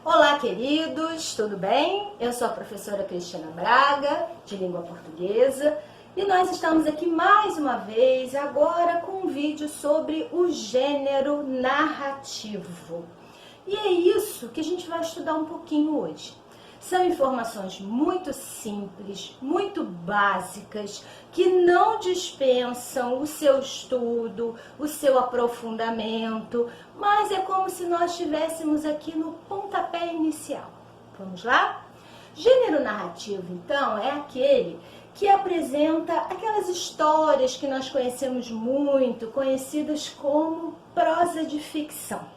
Olá, queridos, tudo bem? Eu sou a professora Cristiana Braga, de língua portuguesa, e nós estamos aqui mais uma vez, agora com um vídeo sobre o gênero narrativo. E é isso que a gente vai estudar um pouquinho hoje. São informações muito simples, muito básicas, que não dispensam o seu estudo, o seu aprofundamento, mas é como se nós estivéssemos aqui no pontapé inicial. Vamos lá? Gênero narrativo, então, é aquele que apresenta aquelas histórias que nós conhecemos muito, conhecidas como prosa de ficção.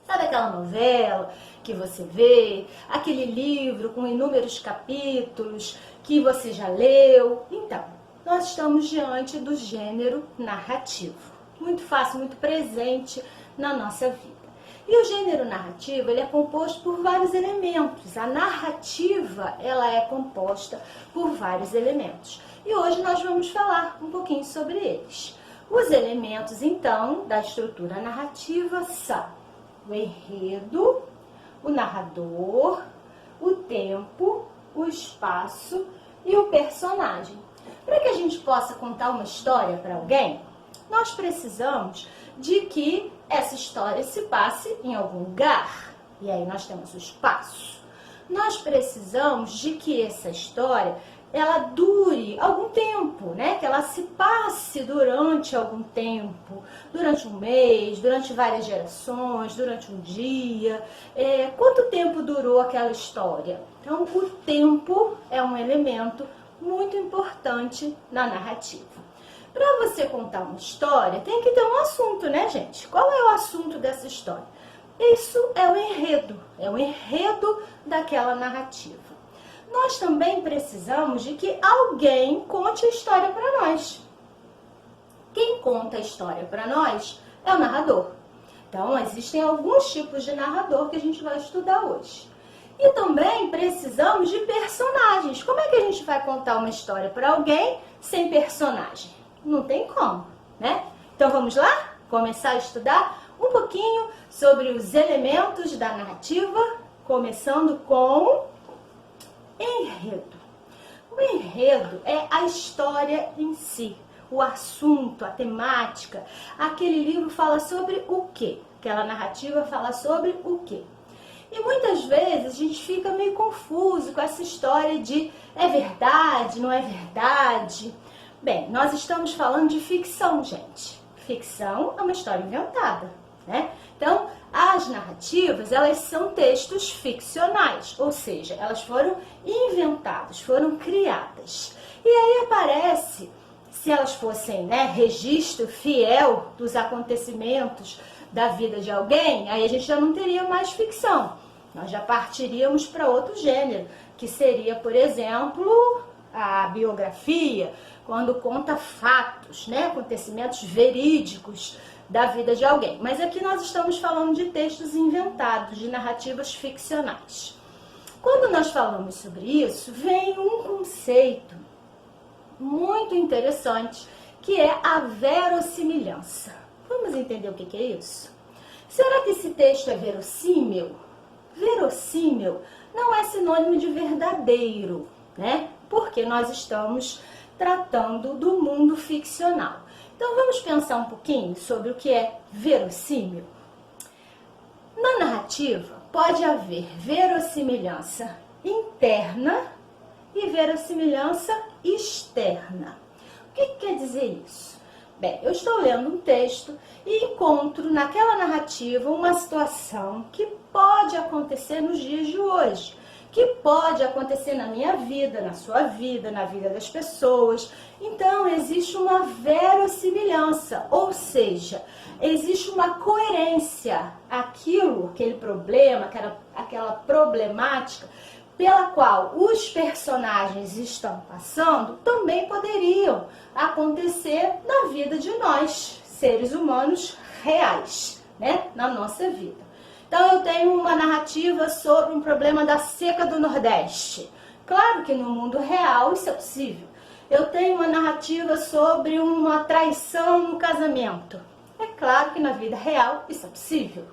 Sabe aquela novela que você vê, aquele livro com inúmeros capítulos que você já leu? Então, nós estamos diante do gênero narrativo. Muito fácil, muito presente na nossa vida. E o gênero narrativo, ele é composto por vários elementos. A narrativa, ela é composta por vários elementos. E hoje nós vamos falar um pouquinho sobre eles. Os elementos, então, da estrutura narrativa são o enredo, o narrador, o tempo, o espaço e o personagem. Para que a gente possa contar uma história para alguém, nós precisamos de que essa história se passe em algum lugar. E aí nós temos o espaço. Nós precisamos de que essa história ela dure algum tempo, né? Que ela se passe durante algum tempo, durante um mês, durante várias gerações, durante um dia. Quanto tempo durou aquela história? Então, o tempo é um elemento muito importante na narrativa. Para você contar uma história, tem que ter um assunto, né, gente? Qual é o assunto dessa história? Isso é o enredo daquela narrativa. Nós também precisamos de que alguém conte a história para nós. Quem conta a história para nós é o narrador. Então, existem alguns tipos de narrador que a gente vai estudar hoje. E também precisamos de personagens. Como é que a gente vai contar uma história para alguém sem personagem? Não tem como, né? Então, vamos lá? Começar a estudar um pouquinho sobre os elementos da narrativa, começando com enredo. O enredo é a história em si, o assunto, a temática. Aquele livro fala sobre o quê? Aquela narrativa fala sobre o quê? E muitas vezes a gente fica meio confuso com essa história de é verdade, não é verdade. Bem, nós estamos falando de ficção, gente. Ficção é uma história inventada, né? Então, as narrativas, elas são textos ficcionais, ou seja, elas foram inventadas, foram criadas. E aí aparece, se elas fossem, né, registro fiel dos acontecimentos da vida de alguém, aí a gente já não teria mais ficção. Nós já partiríamos para outro gênero, que seria, por exemplo, a biografia, quando conta fatos, né, acontecimentos verídicos da vida de alguém. Mas aqui nós estamos falando de textos inventados, de narrativas ficcionais. Quando nós falamos sobre isso, vem um conceito muito interessante, que é a verossimilhança. Vamos entender o que é isso? Será que esse texto é verossímil? Verossímil não é sinônimo de verdadeiro, né? Porque nós estamos tratando do mundo ficcional. Então, vamos pensar um pouquinho sobre o que é verossímil. Na narrativa, pode haver verossimilhança interna e verossimilhança externa. O que quer dizer isso? Bem, eu estou lendo um texto e encontro naquela narrativa uma situação que pode acontecer nos dias de hoje, que pode acontecer na minha vida, na sua vida, na vida das pessoas. Então, existe uma verossimilhança, ou seja, existe uma coerência. Aquele problema, aquela problemática pela qual os personagens estão passando, também poderiam acontecer na vida de nós, seres humanos reais, né, na nossa vida. Então, eu tenho uma narrativa sobre um problema da seca do Nordeste. Claro que no mundo real isso é possível. Eu tenho uma narrativa sobre uma traição no casamento. É claro que na vida real isso é possível.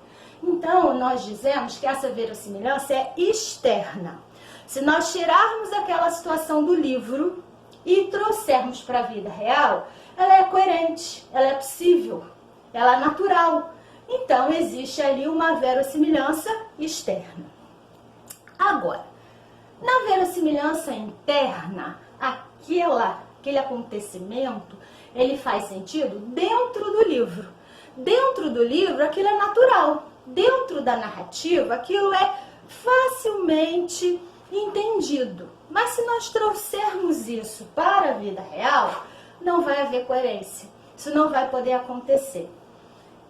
Então, nós dizemos que essa verossimilhança é externa. Se nós tirarmos aquela situação do livro e trouxermos para a vida real, ela é coerente, ela é possível, ela é natural. Então, existe ali uma verossimilhança externa. Agora, na verossimilhança interna, aquele acontecimento, ele faz sentido dentro do livro. Dentro do livro, aquilo é natural. Dentro da narrativa, aquilo é facilmente entendido. Mas se nós trouxermos isso para a vida real, não vai haver coerência. Isso não vai poder acontecer.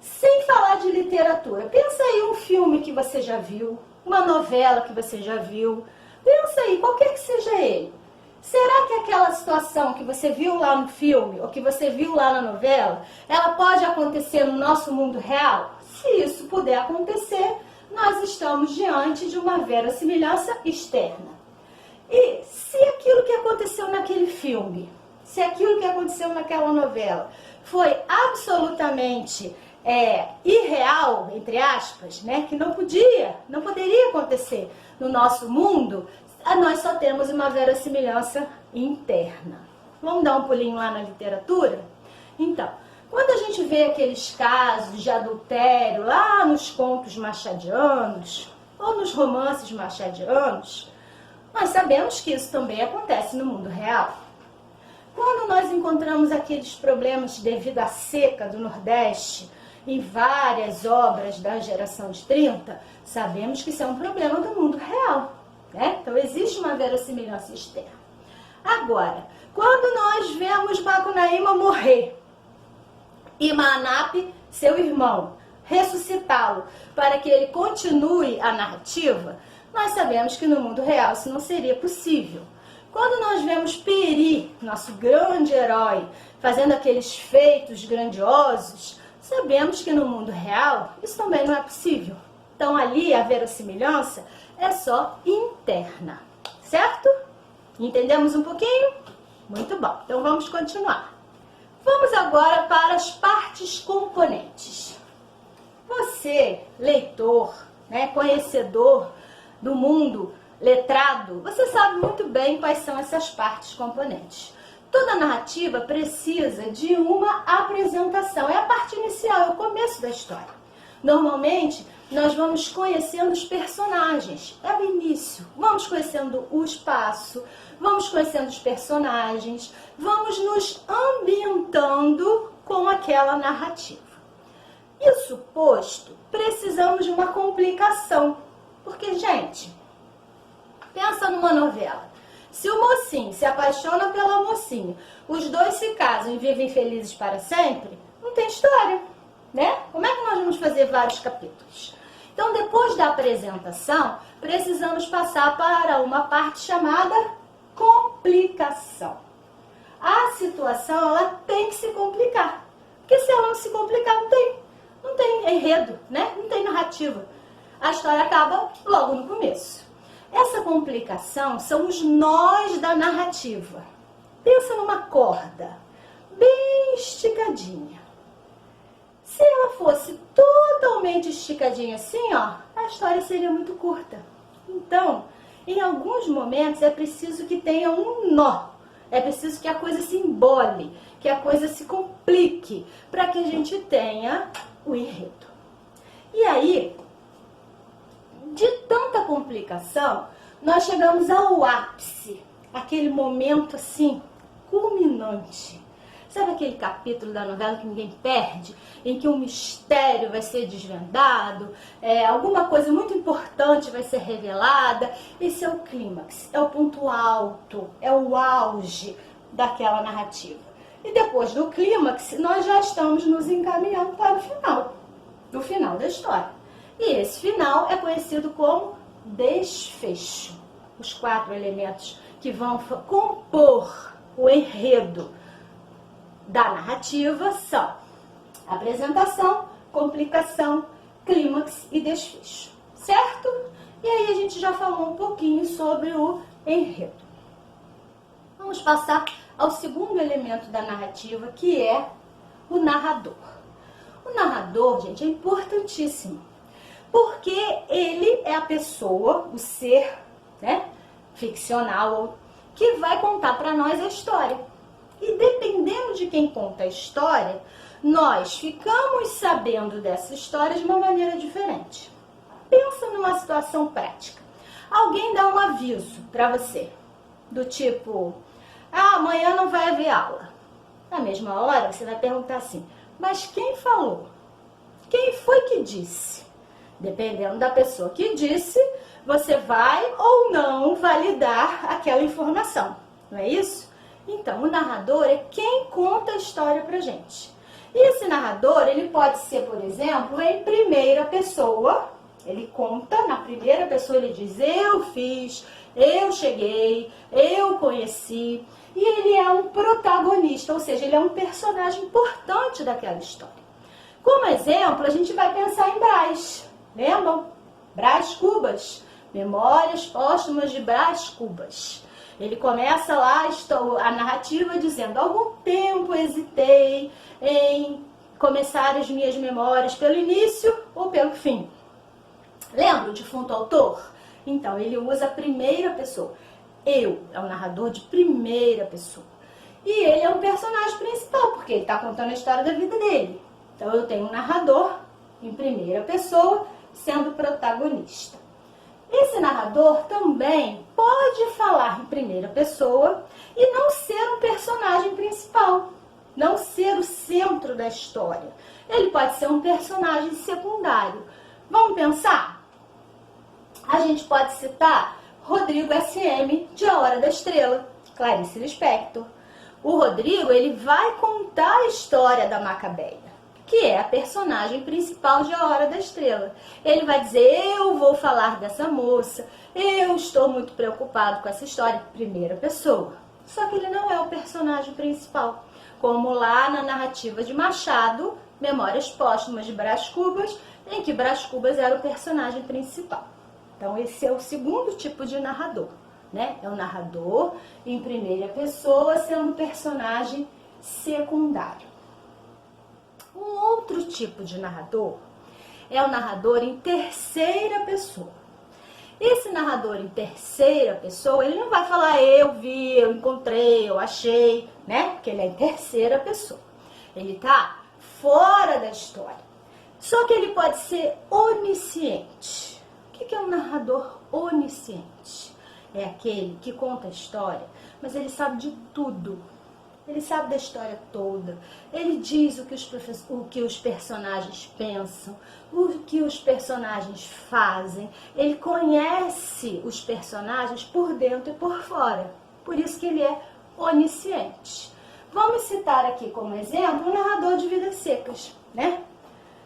Sem falar de literatura, pensa aí um filme que você já viu, uma novela que você já viu. Pensa aí, qualquer que seja ele. Será que aquela situação que você viu lá no filme, ou que você viu lá na novela, ela pode acontecer no nosso mundo real? Se isso puder acontecer, nós estamos diante de uma verossimilhança externa. E se aquilo que aconteceu naquele filme, se aquilo que aconteceu naquela novela foi absolutamente irreal, entre aspas, né, que não poderia acontecer no nosso mundo, nós só temos uma verossimilhança interna. Vamos dar um pulinho lá na literatura? Então, quando a gente vê aqueles casos de adultério lá nos contos machadianos ou nos romances machadianos, nós sabemos que isso também acontece no mundo real. Quando nós encontramos aqueles problemas devido à seca do Nordeste em várias obras da geração de 30, sabemos que isso é um problema do mundo real, né? Então existe uma verossimilhança externa. Agora, quando nós vemos Macunaíma morrer e Manape, seu irmão, ressuscitá-lo para que ele continue a narrativa, nós sabemos que no mundo real isso não seria possível. Quando nós vemos Peri, nosso grande herói, fazendo aqueles feitos grandiosos, sabemos que no mundo real isso também não é possível. Então ali a verossimilhança é só interna, certo? Entendemos um pouquinho? Muito bom, então vamos continuar. Vamos agora para as partes componentes. Você, leitor, né, conhecedor do mundo, letrado, você sabe muito bem quais são essas partes componentes. Toda narrativa precisa de uma apresentação, é a parte inicial, é o começo da história. Normalmente, nós vamos conhecendo os personagens, é o início. Vamos conhecendo o espaço, vamos conhecendo os personagens, vamos nos ambientando com aquela narrativa. Isso posto, precisamos de uma complicação. Porque, gente, pensa numa novela. Se o mocinho se apaixona pela mocinha, os dois se casam e vivem felizes para sempre, não tem história, né? Como é que nós vamos fazer vários capítulos? Então, depois da apresentação, precisamos passar para uma parte chamada complicação. A situação, ela tem que se complicar. Porque se ela não se complicar, não tem enredo, né? Não tem narrativa. A história acaba logo no começo. Essa complicação são os nós da narrativa. Pensa numa corda bem esticadinha. Se ela fosse totalmente esticadinha assim, ó, a história seria muito curta. Então, em alguns momentos é preciso que tenha um nó. É preciso que a coisa se embole, que a coisa se complique, para que a gente tenha o enredo. E aí, de tanta complicação, nós chegamos ao ápice, aquele momento assim, culminante. Sabe aquele capítulo da novela que ninguém perde, em que um mistério vai ser desvendado, alguma coisa muito importante vai ser revelada? Esse é o clímax, é o ponto alto, é o auge daquela narrativa. E depois do clímax, nós já estamos nos encaminhando para o final da história. E esse final é conhecido como desfecho. Os 4 elementos que vão compor o enredo da narrativa são apresentação, complicação, clímax e desfecho, certo? E aí a gente já falou um pouquinho sobre o enredo. Vamos passar ao segundo elemento da narrativa, que é o narrador. O narrador, gente, é importantíssimo. Porque ele é a pessoa, o ser, né, ficcional, que vai contar para nós a história. E dependendo de quem conta a história, nós ficamos sabendo dessa história de uma maneira diferente. Pensa numa situação prática. Alguém dá um aviso para você, do tipo, amanhã não vai haver aula. Na mesma hora, você vai perguntar assim, mas quem falou? Quem foi que disse? Dependendo da pessoa que disse, você vai ou não validar aquela informação, não é isso? Então, o narrador é quem conta a história pra gente. E esse narrador, ele pode ser, por exemplo, em primeira pessoa. Ele conta, na primeira pessoa ele diz, eu fiz, eu cheguei, eu conheci. E ele é um protagonista, ou seja, ele é um personagem importante daquela história. Como exemplo, a gente vai pensar em Brás. Lembram? Brás Cubas. Memórias Póstumas de Brás Cubas. Ele começa lá a narrativa dizendo, há algum tempo hesitei em começar as minhas memórias pelo início ou pelo fim. Lembra o defunto autor? Então, ele usa a primeira pessoa. Eu é o narrador de primeira pessoa. E ele é um personagem principal, porque ele está contando a história da vida dele. Então, eu tenho um narrador em primeira pessoa, sendo protagonista. Esse narrador também pode falar em primeira pessoa e não ser um personagem principal, não ser o centro da história. Ele pode ser um personagem secundário. Vamos pensar? A gente pode citar Rodrigo SM, de A Hora da Estrela, Clarice Lispector. O Rodrigo, ele vai contar a história da Macabeia, que é a personagem principal de A Hora da Estrela. Ele vai dizer, eu vou falar dessa moça, eu estou muito preocupado com essa história, primeira pessoa. Só que ele não é o personagem principal, como lá na narrativa de Machado, Memórias Póstumas de Brás Cubas, em que Brás Cubas era o personagem principal. Então esse é o segundo tipo de narrador, né? É o narrador em primeira pessoa, sendo personagem secundário. Um outro tipo de narrador é o narrador em terceira pessoa. Esse narrador em terceira pessoa, ele não vai falar eu vi, eu encontrei, eu achei, né? Porque ele é em terceira pessoa. Ele tá fora da história. Só que ele pode ser onisciente. O que é um narrador onisciente? É aquele que conta a história, mas ele sabe de tudo. Ele sabe da história toda. Ele diz o que os personagens pensam, o que os personagens fazem. Ele conhece os personagens por dentro e por fora. Por isso que ele é onisciente. Vamos citar aqui como exemplo o narrador de Vidas Secas, né?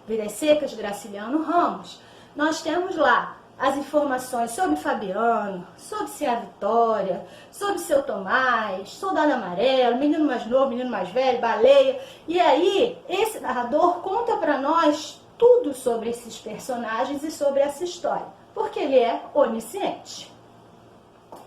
Vidas Secas, Graciliano Ramos. Nós temos lá as informações sobre Fabiano, sobre Sinha Vitória, sobre Seu Tomás, Soldado Amarelo, menino mais novo, menino mais velho, baleia. E aí, esse narrador conta para nós tudo sobre esses personagens e sobre essa história, porque ele é onisciente.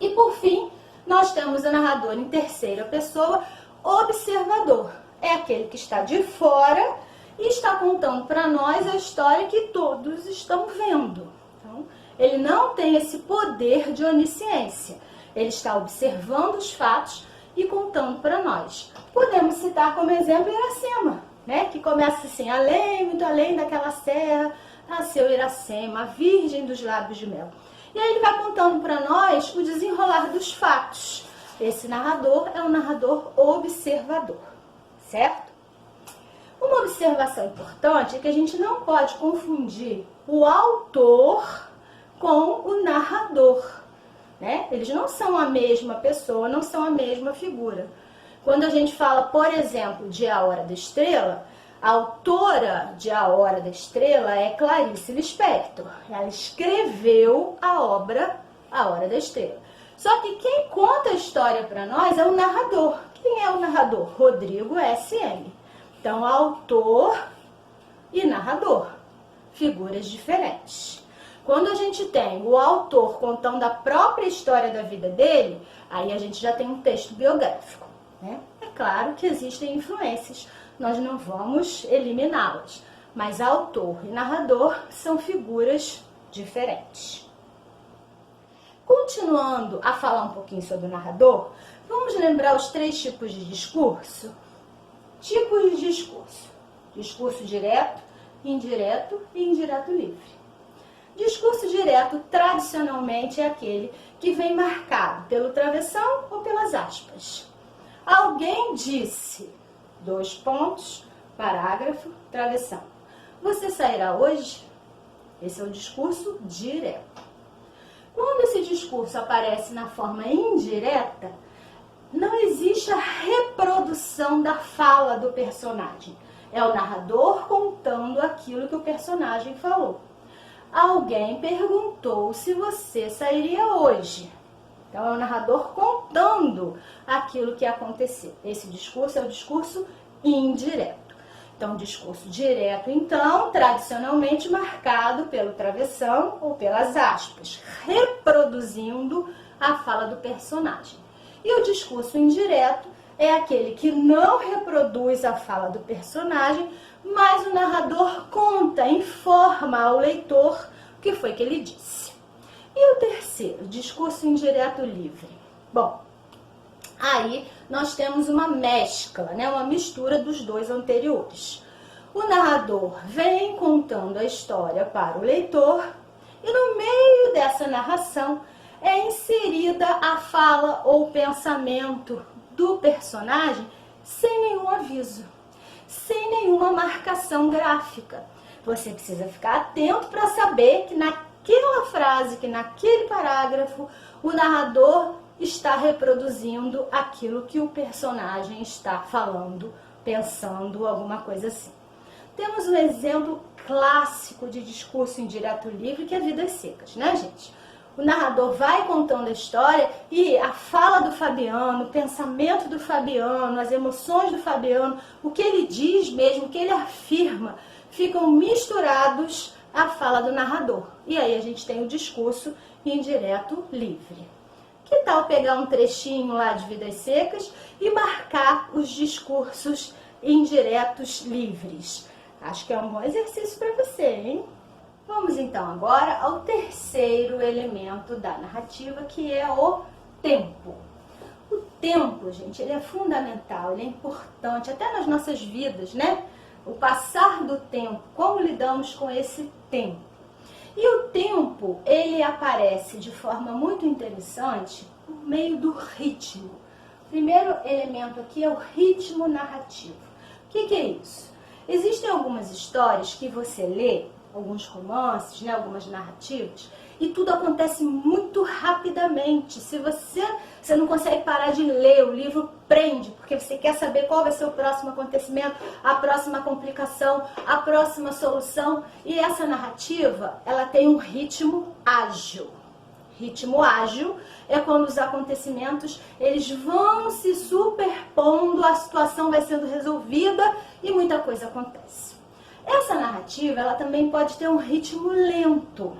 E por fim, nós temos o narrador em terceira pessoa, observador. É aquele que está de fora e está contando para nós a história que todos estão vendo. Então, ele não tem esse poder de onisciência. Ele está observando os fatos e contando para nós. Podemos citar como exemplo Iracema, né? Que começa assim, além, muito além daquela serra, nasceu Iracema, a virgem dos lábios de mel. E aí ele vai contando para nós o desenrolar dos fatos. Esse narrador é um narrador observador, certo? Uma observação importante é que a gente não pode confundir o autor com o narrador, né? Eles não são a mesma pessoa, não são a mesma figura. Quando a gente fala, por exemplo, de A Hora da Estrela, a autora de A Hora da Estrela é Clarice Lispector. Ela escreveu a obra A Hora da Estrela. Só que quem conta a história para nós é o narrador. Quem é o narrador? Rodrigo SM. Então, autor e narrador, figuras diferentes. Quando a gente tem o autor contando a própria história da vida dele, aí a gente já tem um texto biográfico, né? É claro que existem influências, nós não vamos eliminá-las, mas autor e narrador são figuras diferentes. Continuando a falar um pouquinho sobre o narrador, vamos lembrar os 3 tipos de discurso? Tipos de discurso: discurso direto, indireto e indireto livre. Discurso direto, tradicionalmente, é aquele que vem marcado pelo travessão ou pelas aspas. Alguém disse, 2 pontos, parágrafo, travessão. Você sairá hoje? Esse é o discurso direto. Quando esse discurso aparece na forma indireta, não existe a reprodução da fala do personagem. É o narrador contando aquilo que o personagem falou. Alguém perguntou se você sairia hoje. Então, é o narrador contando aquilo que aconteceu. Esse discurso é o discurso indireto. Então, discurso direto, então, tradicionalmente marcado pelo travessão ou pelas aspas, reproduzindo a fala do personagem. E o discurso indireto é aquele que não reproduz a fala do personagem, mas o narrador conta, informa ao leitor o que foi que ele disse. E o terceiro, discurso indireto livre. Bom, aí nós temos uma mescla, né? Uma mistura dos 2 anteriores. O narrador vem contando a história para o leitor e no meio dessa narração é inserida a fala ou pensamento do personagem sem nenhum aviso, sem nenhuma marcação gráfica. Você precisa ficar atento para saber que naquela frase, que naquele parágrafo, o narrador está reproduzindo aquilo que o personagem está falando, pensando, alguma coisa assim. Temos um exemplo clássico de discurso indireto livre, que é Vidas Secas, né, gente? O narrador vai contando a história e a fala do Fabiano, o pensamento do Fabiano, as emoções do Fabiano, o que ele diz mesmo, o que ele afirma, ficam misturados à fala do narrador. E aí a gente tem o discurso indireto livre. Que tal pegar um trechinho lá de Vidas Secas e marcar os discursos indiretos livres? Acho que é um bom exercício para você, hein? Vamos então agora ao terceiro elemento da narrativa, que é o tempo. O tempo, gente, ele é fundamental, ele é importante, até nas nossas vidas, né? O passar do tempo, como lidamos com esse tempo. E o tempo, ele aparece de forma muito interessante por meio do ritmo. O primeiro elemento aqui é o ritmo narrativo. O que é isso? Existem algumas histórias que você lê, alguns romances, né, algumas narrativas, e tudo acontece muito rapidamente. Se você não consegue parar de ler, o livro prende, porque você quer saber qual vai ser o próximo acontecimento, a próxima complicação, a próxima solução. E essa narrativa, ela tem um ritmo ágil. Ritmo ágil é quando os acontecimentos eles vão se superpondo, a situação vai sendo resolvida e muita coisa acontece. Essa narrativa, ela também pode ter um ritmo lento.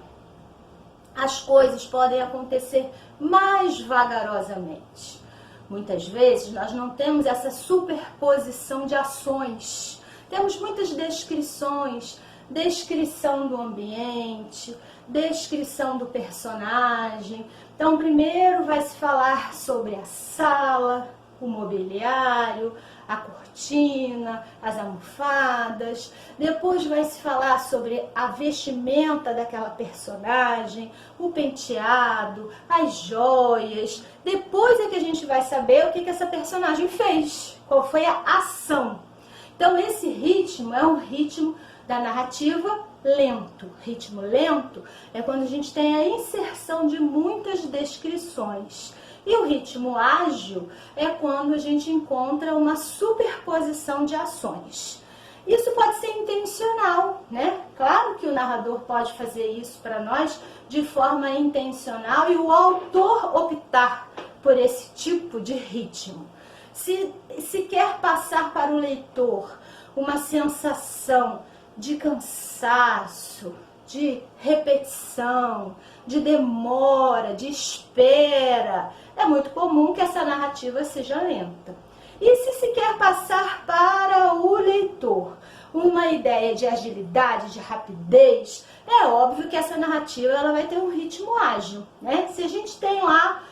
As coisas podem acontecer mais vagarosamente. Muitas vezes nós não temos essa superposição de ações. Temos muitas descrições, descrição do ambiente, descrição do personagem. Então, primeiro vai se falar sobre a sala, o mobiliário, a cortina, as almofadas. Depois vai se falar sobre a vestimenta daquela personagem, o penteado, as joias. Depois é que a gente vai saber o que essa personagem fez, qual foi a ação. Então, esse ritmo é um ritmo da narrativa lento. Ritmo lento é quando a gente tem a inserção de muitas descrições. E o ritmo ágil é quando a gente encontra uma superposição de ações. Isso pode ser intencional, né? Claro que o narrador pode fazer isso para nós de forma intencional e o autor optar por esse tipo de ritmo. Se quer passar para o leitor uma sensação de cansaço, de repetição, de demora, de espera, é muito comum que essa narrativa seja lenta. E se quer passar para o leitor uma ideia de agilidade, de rapidez, é óbvio que essa narrativa ela vai ter um ritmo ágil, né? Se a gente tem lá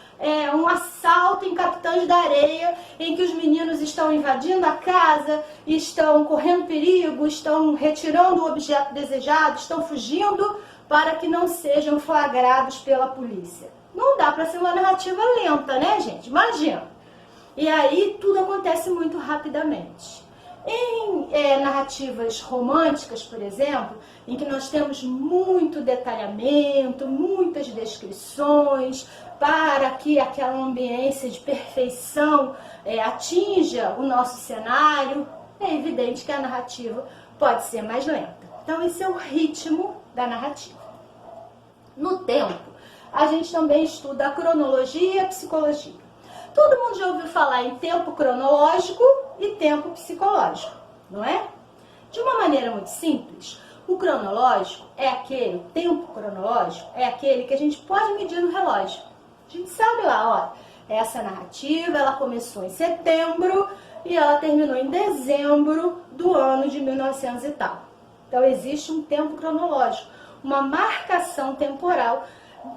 um assalto em Capitães da Areia, em que os meninos estão invadindo a casa, estão correndo perigo, estão retirando o objeto desejado, estão fugindo para que não sejam flagrados pela polícia. Não dá para ser uma narrativa lenta, né, gente? Imagina. E aí tudo acontece muito rapidamente. Em narrativas românticas, por exemplo, em que nós temos muito detalhamento, muitas descrições, para que aquela ambiência de perfeição atinja o nosso cenário, é evidente que a narrativa pode ser mais lenta. Então, esse é o ritmo da narrativa. No tempo, a gente também estuda a cronologia e a psicologia. Todo mundo já ouviu falar em tempo cronológico e tempo psicológico, não é? De uma maneira muito simples, o cronológico é aquele, o tempo cronológico é aquele que a gente pode medir no relógio. A gente sabe lá, ó, essa narrativa, ela começou em setembro e ela terminou em dezembro do ano de 1900 e tal. Então existe um tempo cronológico, uma marcação temporal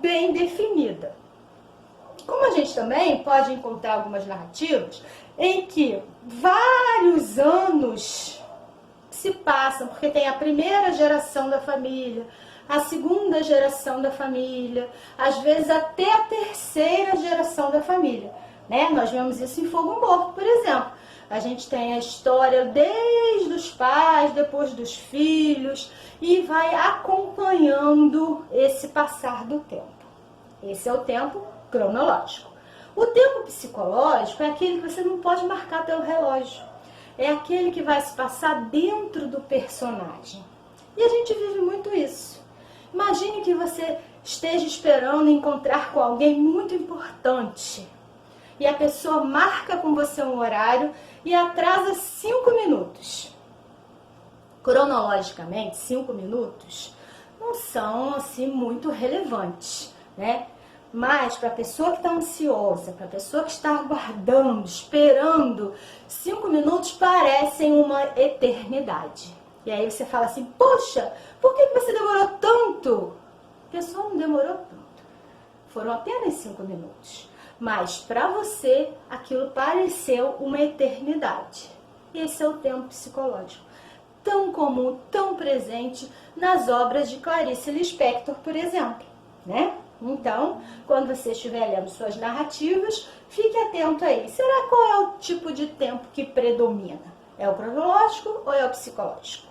bem definida. Como a gente também pode encontrar algumas narrativas em que vários anos se passam, porque tem a primeira geração da família, a segunda geração da família, às vezes até a terceira geração da família, né? Nós vemos isso em Fogo Morto, por exemplo. A gente tem a história desde os pais, depois dos filhos, e vai acompanhando esse passar do tempo. Esse é o tempo cronológico. O tempo psicológico é aquele que você não pode marcar pelo relógio. É aquele que vai se passar dentro do personagem. E a gente vive muito isso. Imagine que você esteja esperando encontrar com alguém muito importante. E a pessoa marca com você um horário e atrasa 5 minutos. Cronologicamente, 5 minutos não são assim muito relevantes, né? Mas para a pessoa que está ansiosa, para a pessoa que está aguardando, esperando, 5 minutos parecem uma eternidade. E aí você fala assim, poxa, por que você demorou tanto? A pessoa não demorou tanto. Foram apenas 5 minutos. Mas para você, aquilo pareceu uma eternidade. Esse é o tempo psicológico. Tão comum, tão presente nas obras de Clarice Lispector, por exemplo, né? Então, quando você estiver lendo suas narrativas, fique atento aí. Será qual é o tipo de tempo que predomina? É o cronológico ou é o psicológico?